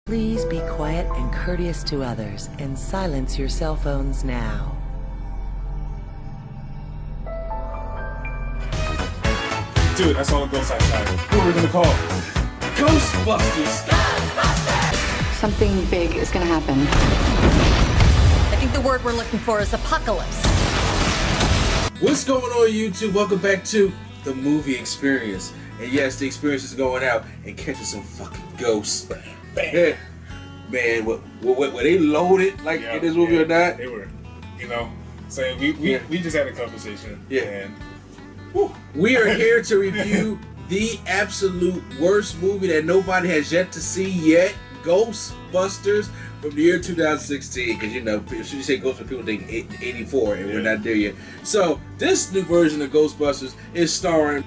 Please be quiet and courteous to others and silence your cell phones now. Dude, I saw a ghost outside. Who are we gonna call? Ghostbusters! Something big is gonna happen. I think the word we're looking for is apocalypse. What's going on, YouTube? Welcome back to the movie experience. And yes, the experience is going out and catching some fucking ghosts. Bam. Man, were they loaded like in this movie or not? They were. You know, saying we just had a conversation. Yeah. And We are here to review the absolute worst movie that nobody has yet to see yet, Ghostbusters from the year 2016. Because, you know, if you say Ghostbusters, people think 84, and we're not there yet. So, this new version of Ghostbusters is starring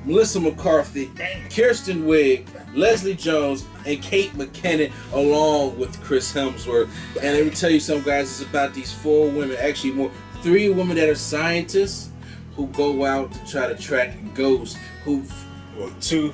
Melissa McCarthy, Kirsten Wiig, Leslie Jones, and Kate McKinnon, along with Chris Hemsworth. And let me tell you something, guys, it's about these four women, actually three women that are scientists who go out to try to track ghosts. Two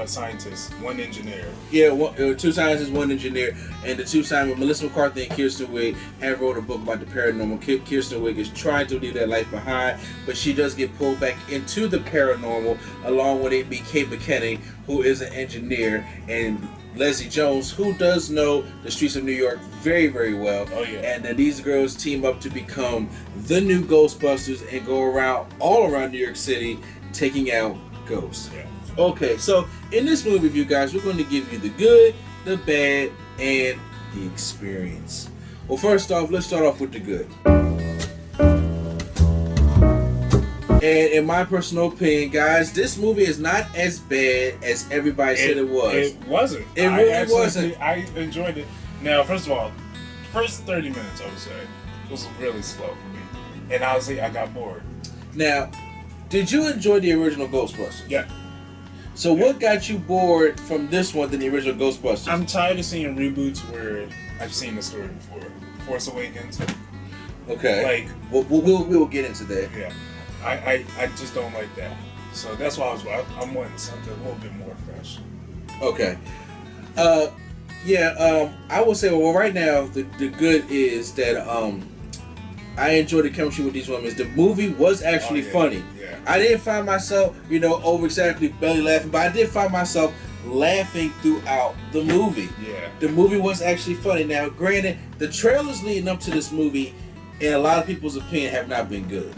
scientists, one engineer. Yeah, two scientists, one engineer, and the two scientists, Melissa McCarthy and Kirsten Wiig, have wrote a book about the paranormal. Kirsten Wiig is trying to leave that life behind, but she does get pulled back into the paranormal, along with it be Kate McKinnon, who is an engineer, and Leslie Jones, who does know the streets of New York very, very well. Oh, yeah. And then these girls team up to become the new Ghostbusters and go around all around New York City taking out ghosts. Yeah. Okay, so in this movie review, guys, we're going to give you the good, the bad, and the experience. Well, first off, let's start off with the good. And in my personal opinion, guys, this movie is not as bad as everybody said it was. It wasn't. It really wasn't. I enjoyed it. Now, first of all, first 30 minutes, I would say, was really slow for me. And honestly, I got bored. Now, did you enjoy the original Ghostbusters? Yeah. So what got you bored from this one than the original Ghostbusters? I'm tired of seeing reboots where I've seen the story before. Force Awakens. Okay. Like, we'll get into that. Yeah. I just don't like that. So that's why I'm wanting something a little bit more fresh. Okay. I will say, well, right now, the good is that I enjoy the chemistry with these women. The movie was actually funny. Yeah. I didn't find myself, over exactly belly laughing, but I did find myself laughing throughout the movie. Yeah. The movie was actually funny. Now, granted, the trailers leading up to this movie, in a lot of people's opinion, have not been good.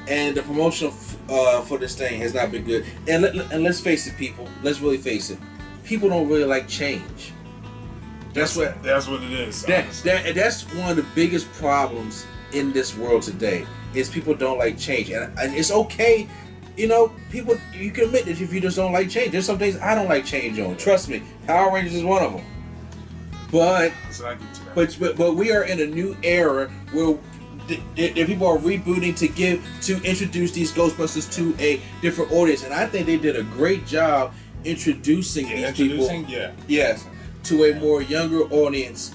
And the promotion for this thing has not been good. And let's face it, people. Let's really face it. People don't really like change. That's what it is. That's one of the biggest problems in this world today. Is people don't like change, and it's okay. People, you can admit that if you just don't like change. There's some things I don't like change on. Trust me, Power Rangers is one of them. But we are in a new era where the people are rebooting to introduce these Ghostbusters to a different audience, and I think they did a great job introducing these people. Yes, to a more younger audience.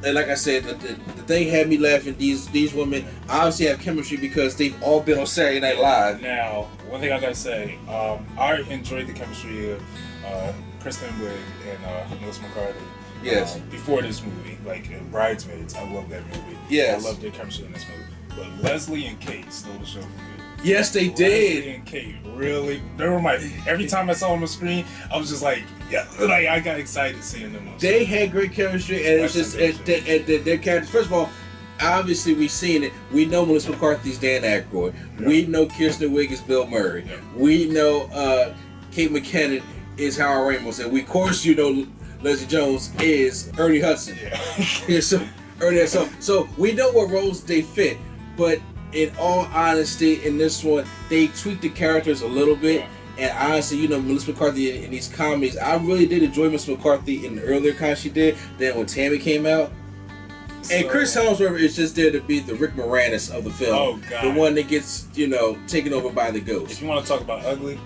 And like I said, the thing had me laughing. These women obviously have chemistry because they've all been on Saturday Night Live. Now, one thing I gotta say, I enjoyed the chemistry of Kristen Wiig and Melissa McCarthy. Yes. Before this movie, like in Bridesmaids, I love that movie. Yes. I love their chemistry in this movie. But Leslie and Kate stole the show for me. Yes, they did. Leslie and Kate really, they were every time I saw them on the screen, I was just like, yeah, like I got excited seeing them on They had great chemistry, and it's just their characters. First of all, obviously we've seen it. We know Melissa McCarthy's Dan Aykroyd. Yeah. We know Kirsten Wiig is Bill Murray. Yeah. We know Kate McKinnon is Howard Ramos, and we, of course, Leslie Jones is Ernie Hudson. Yeah. So we know what roles they fit, but in all honesty, in this one, they tweaked the characters a little bit. Yeah. And honestly, Melissa McCarthy in these comedies, I really did enjoy Melissa McCarthy in the earlier kind she did. Then when Tammy came out, and Chris Hemsworth is just there to be the Rick Moranis of the film. Oh God. The one that gets taken over by the ghost. If you want to talk about ugly,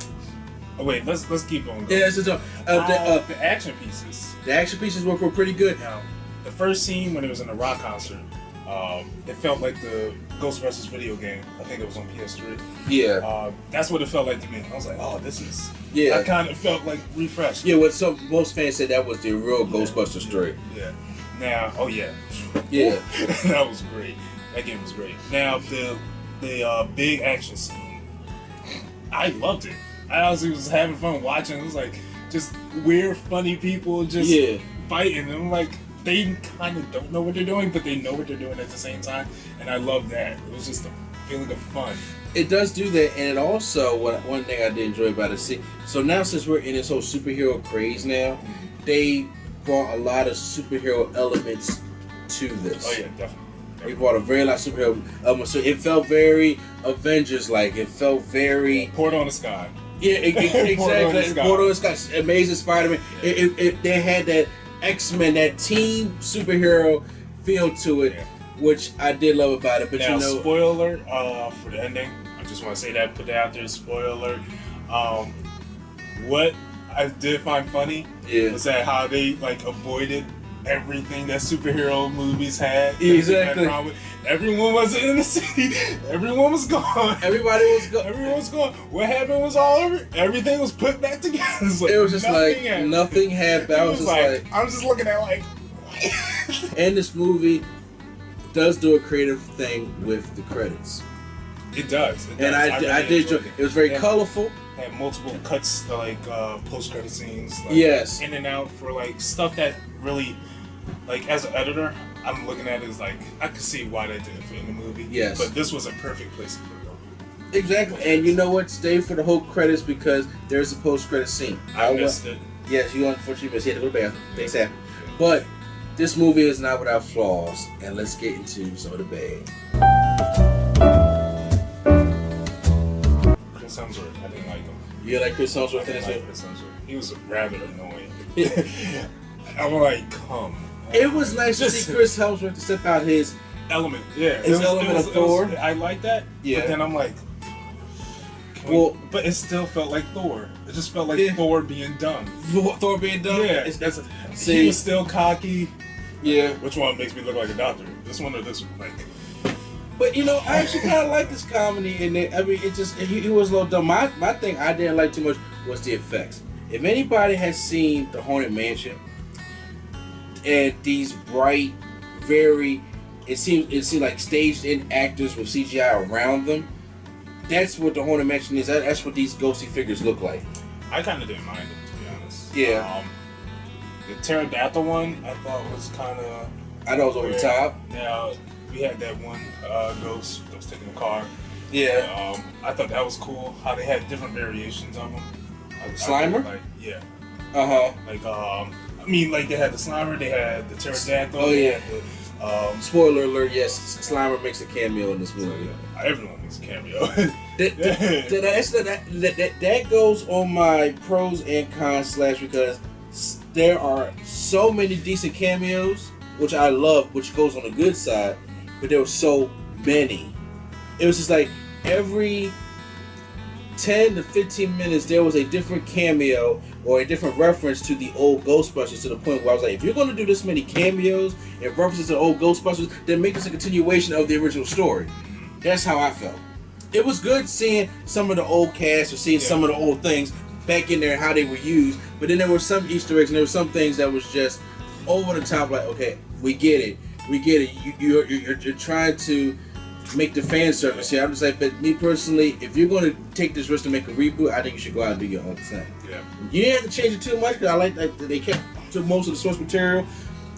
wait, let's keep on going. Yeah, that's the action pieces. The action pieces were pretty good. Now, the first scene when it was in a rock concert, It felt like the Ghostbusters video game. I think it was on PS3. Yeah. That's what it felt like to me. I was like, oh, this is. Yeah. I kind of felt like refreshed. Yeah, what most fans said that was the real Ghostbusters story. Yeah. Now, oh yeah. Yeah. That was great. That game was great. Now the big action scene, I loved it. I honestly was having fun watching. It was like just weird, funny people just fighting. And I'm like, they kind of don't know what they're doing, but they know what they're doing at the same time. And I love that. It was just a feeling of fun. It does do that, and it also one thing I did enjoy about it. So now since we're in this whole superhero craze now, they brought a lot of superhero elements to this. Oh yeah, definitely. We brought a very lot of superhero elements. So it felt very Avengers-like. It felt very Port on the Sky. Yeah, exactly. Port on the Sky. Amazing Spider-Man. Yeah. They had that X-Men, that team superhero feel to it, which I did love about it. But now, you know, spoiler alert for the ending. I just want to say that, put that out there. Spoiler alert. What I did find funny was that how they like avoided everything that superhero movies had. Exactly. Everyone was in the city. Everyone was gone. Everybody was gone. Everyone was gone. What happened was everything was put back together. It was just like nothing happened. I was just like, I'm just looking at like. And this movie does do a creative thing with the credits. It does. And I did. It was very colorful. Had multiple cuts, like post-credit scenes. Like, yes. In and out for like stuff that really, like as an editor, I'm looking at it as like I could see why they did it in the movie. Yes. But this was a perfect place to put it. Exactly. And you know what? Stay for the whole credits because there's a post-credit scene. I missed it. Yes, you unfortunately missed it. You had to go to the bathroom. Things happen. But this movie is not without flaws, and let's get into some of the bad. Chris Hemsworth, I didn't like him. You like Chris Hemsworth in this movie? Chris Hemsworth. He was rather annoying. I'm like, come. It was nice to see Chris Hemsworth to step out his element. Yeah, his element of Thor. I like that. Yeah. But then I'm like, but it still felt like Thor. It just felt like Thor being dumb. Thor being dumb. Yeah, he was still cocky. Yeah. Which one makes me look like a doctor? This one or this one? Like. But you know, I actually kind of like this comedy, and I mean, it just he was a little dumb. My thing I didn't like too much was the effects. If anybody has seen the Haunted Mansion and these bright, it seemed like staged in actors with CGI around them. That's what the Haunted Mansion is. That's what these ghostly figures look like. I kind of didn't mind it, to be honest. Yeah. The pterodactyl one I thought was kind of. I know it was over the top. Now we had that one ghost that was taking the car. Yeah. I thought that was cool. How they had different variations of them. Slimer? Yeah. Uh-huh. I mean, like they had the Slimer, they had the pterodactyl. Oh yeah. Spoiler alert! Yes, Slimer makes a cameo in this movie. Everyone makes a cameo. That goes on my pros and cons / because there are so many decent cameos, which I love, which goes on the good side, but there were so many. It was just like every 10 to 15 minutes there was a different cameo or a different reference to the old Ghostbusters, to the point where I was like, if you're going to do this many cameos and references to old Ghostbusters, then make this a continuation of the original story. That's how I felt. It was good seeing some of the old cast or seeing some of the old things back in there and how they were used, but then there were some Easter eggs and there were some things that was just over the top, like, okay, we get it. You're trying to make the fan service here. I'm just like, but me personally, if you're going to take this risk to make a reboot, I think you should go out and do your own thing. Yeah. You didn't have to change it too much, because I like that they kept to most of the source material.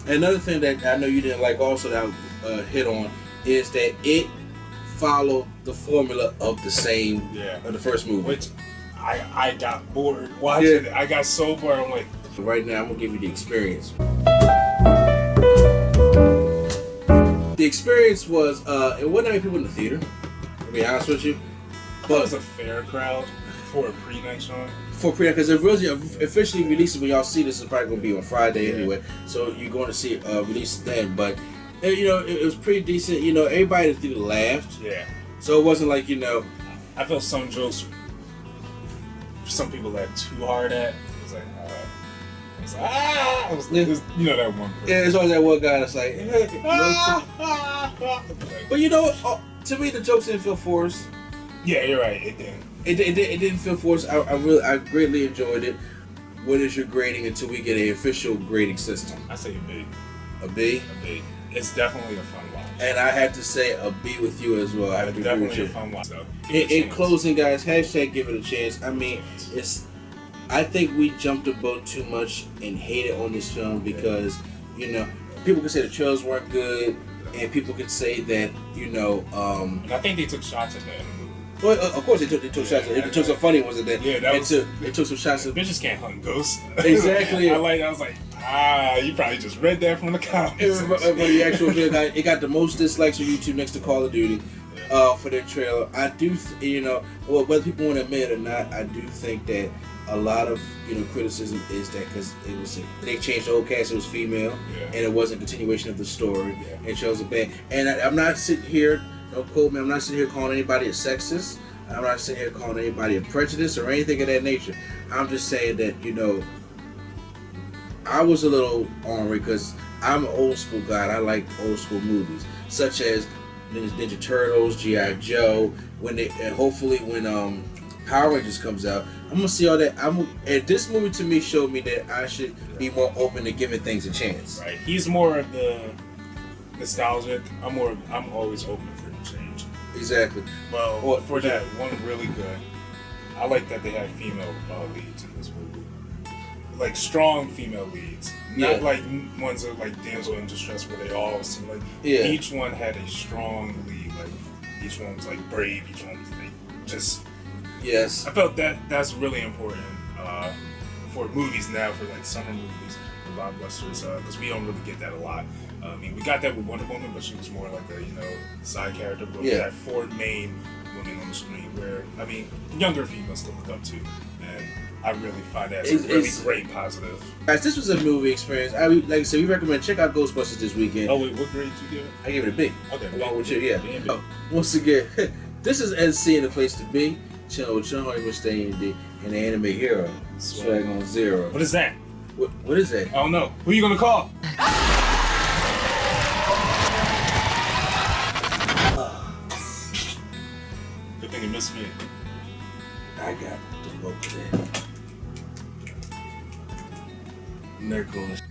And another thing that I know you didn't like also that I hit on is that it followed the formula of the same of the first movie. Which I got bored watching it. I got so bored. I'm like, so right now I'm gonna give you the experience. The experience was it wasn't that many people in the theater, to be honest with you. But it was a fair crowd for a pre-night showing. For because it really officially releases when y'all see this is probably gonna be on Friday anyway, so you're going to see it released then. But you know, it was pretty decent. You know, everybody in the theater laughed. Yeah. So it wasn't like, you know. I felt some jokes some people laughed too hard at. It was like, It's like, ah! It was, you know that one person. Yeah, it's always that one guy that's like, hey, but you know what? To me, the jokes didn't feel forced. Yeah, you're right. It didn't. It didn't feel forced. I greatly enjoyed it. What is your grading until we get an official grading system? I say a B. A B? A B. It's definitely a fun watch. And I have to say a B with you as well. I have to agree with Definitely you. a fun watch. So, In closing, guys, hashtag give it a chance. I mean, I think we jumped the boat too much and hated on this film because, you know, people can say the trailers weren't good, and people can say that, you know, and I think they took shots at that in the movie. well, of course they took shots. They took some funny ones at that. Yeah, they took some shots at. Bitches can't hunt ghosts. Exactly. I was like, you probably just read that from the comics. But the actual film, it got the most dislikes on YouTube next to Call of Duty for their trailer. I do, you know, well, whether people want to admit it or not, I do think that a lot of, you know, criticism is that because they changed the whole cast, it was female, and it wasn't a continuation of the story, and shows it bad. And I'm not sitting here, don't quote me, I'm not sitting here calling anybody a sexist. I'm not sitting here calling anybody a prejudice or anything of that nature. I'm just saying that, you know, I was a little ornery because I'm an old school guy and I like old school movies, such as Ninja Turtles, G.I. Joe, and hopefully when Power Rangers comes out, I'm gonna see all that. And this movie to me showed me that I should be more open to giving things a chance. Right. He's more of the nostalgic. I'm always open for change. Exactly. Well, for that one really good, I like that they have female leads in this movie. Like strong female leads, not like ones that are like damsel in distress where they all seem like. Each one had a strong lead. Like each one was like brave. Each one was like just. Yes. I felt that's really important for movies now, for like summer movies, for blockbusters, because we don't really get that a lot. I mean, we got that with Wonder Woman, but she was more like a, you know, side character. But we had 4 main women on the screen where, I mean, younger females to look up to, and I really find that a really great positive. Guys, this was a movie experience. Like I said, we recommend check out Ghostbusters this weekend. Oh wait, what grade did you give it? I gave it a B. Okay, along with you, yeah. Once again, this is NC and the place to be. Chilling with Sean, we're staying in the anime hero. Swag on 0. What is that? What is that? I don't know. Who are you gonna call? Good thing you missed me. I got the book there. And there goes